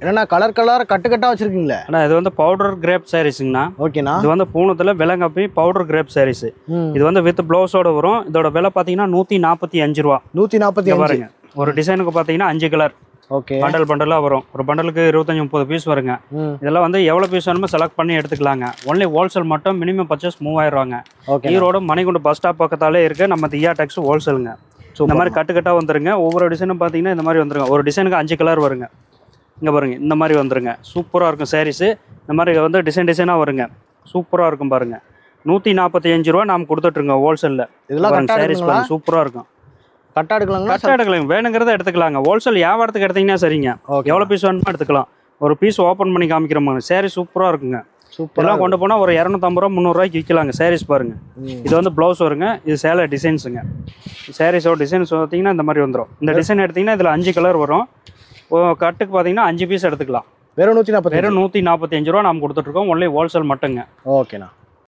என்னண்ணா கலர் கட்டு கட்டா வச்சிருக்கீங்களே? அண்ணா இது வந்து பவுடர் கிரேப் சாரீஸுங்கண்ணா. ஓகேண்ணா. இது வந்து பூனத்தில் விலங்கப்பி பவுடர் கிரேப் சாரீஸ். இது வந்து வித் ப்ளவுஸோட வரும். இதோட விலை பார்த்தீங்கன்னா 145 ரூபா. 145 பாருங்க. ஒரு டிசைனுக்கு பார்த்தீங்கன்னா 5 கலர். ஓகே. பண்டலாக வரும். ஒரு பண்டலுக்கு 25-30 பீஸ் வருங்க. இதெல்லாம் வந்து எவ்வளோ பீஸ் வேணுமோ செலக்ட் பண்ணி எடுத்துக்கலாங்க. ஒன்லி ஹோல்சேல் மட்டும் மினிமம் பர்ச்சேஸ் 3000 ரூபாங்க. ஈரோடு மணிகுண்டு பஸ் ஸ்டாப் பக்கத்தாலே இருக்குது நம்ம தியா டெக்ஸ் ஹோல்சேலுங்க. இந்த மாதிரி கட்டுக்கட்டாக வந்துருங்க. ஒவ்வொரு டிசைனும் பார்த்தீங்கன்னா இந்த மாதிரி வந்துருங்க. ஒரு டிசைனுக்கு 5 கலர் வருங்க. இங்கே பாருங்கள் இந்த மாதிரி வந்துருங்க. சூப்பராக இருக்கும் சாரீஸு. இந்த மாதிரி வந்து டிசைனாக வருங்க. சூப்பராக இருக்கும் பாருங்கள். 145 ரூபா நாம் கொடுத்துட்ருங்க ஹோல்சேலில். இதெல்லாம் சாரீஸ் பாருங்கள் சூப்பராக இருக்கும். கட்டா எடுக்கலாங்களா? கட்டா எடுக்கலாம். வேணுங்கிறத எடுத்துக்கலாங்க. ஹோல்சேல் வியாபாரத்துக்கு எடுத்தீங்கன்னா சரிங்க. எவ்வளோ பீஸ் வேணுமோ எடுத்துக்கலாம். ஒரு பீஸ் ஓப்பன் பண்ணி காமிக்கிறோம். சாரீ சூப்பராக இருக்குங்க. இதெல்லாம் கொண்டு போனால் ஒரு 250 ரூபா 300 ரூபாய்க்கு விற்கலாங்க. சாரீஸ் பாருங்கள். இது வந்து ப்ளவுஸ் வருங்க. இது சேலை டிசைன்ஸுங்க. சாரீஸோட டிசைன்ஸ் பார்த்தீங்கன்னா இந்த மாதிரி வந்துடும். இந்த டிசைன் எடுத்திங்கன்னா இதில் 5 கலர் வரும். கட்டுக்கு பார்த்தீங்கன்னா 5 பீஸ் எடுத்துக்கலாம். வெறும் 145 ரூபா நாம் கொடுத்துட்ருக்கோம். ஒன்லி ஹோல்சேல் மட்டுங்க. ஓகேண்ணா.